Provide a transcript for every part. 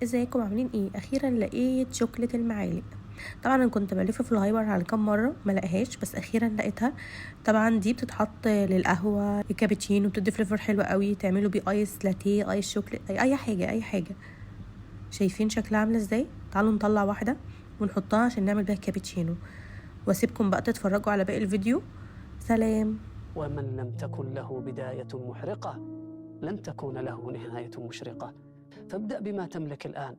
ازيكم عاملين ايه؟ اخيرا لقيت شوكليت المعالق. طبعا انا كنت بلف في الهايبر على كام مره ما لقيهاش، بس اخيرا لقيتها. طبعا دي بتتحط للقهوه الكابتشينو، بتدي فليفر حلو قوي، تعملوا بيه ايس لاتيه، ايس شوكليت، اي حاجه اي حاجه. شايفين شكلها عامله ازاي؟ تعالوا نطلع واحده ونحطها عشان نعمل بيها كابتشينو، واسيبكم بقى تتفرجوا على باقي الفيديو. سلام. ومن لم تكن له بداية محرقة لن تكون له نهاية مشرقة. فابدأ بما تملك الآن،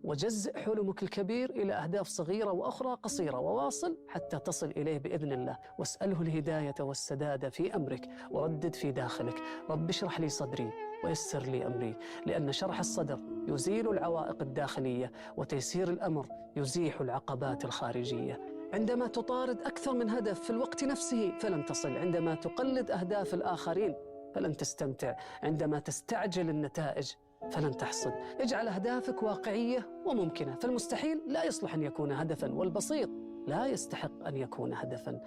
وجزء حلمك الكبير إلى أهداف صغيرة وأخرى قصيرة، وواصل حتى تصل إليه بإذن الله. واسأله الهداية والسداد في أمرك، وردد في داخلك: رب اشرح لي صدري ويسر لي أمري. لأن شرح الصدر يزيل العوائق الداخلية، وتيسير الأمر يزيح العقبات الخارجية. عندما تطارد أكثر من هدف في الوقت نفسه فلن تصل. عندما تقلد أهداف الآخرين فلن تستمتع. عندما تستعجل النتائج فلن تحصد. اجعل أهدافك واقعية وممكنة، فالمستحيل لا يصلح أن يكون هدفا، والبسيط لا يستحق أن يكون هدفا.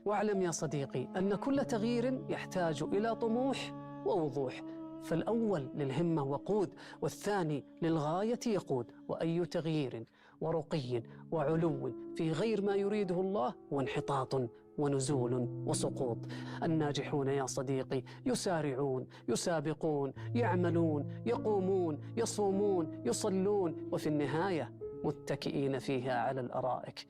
واعلم يا صديقي أن كل تغيير يحتاج إلى طموح ووضوح. فالأول للهمة وقود، والثاني للغاية يقود. وأي تغيير ورقي وعلو في غير ما يريده الله هو انحطاط ونزول وسقوط. الناجحون يا صديقي يسارعون، يسابقون، يعملون، يقومون، يصومون، يصلون، وفي النهاية متكئين فيها على الأرائك.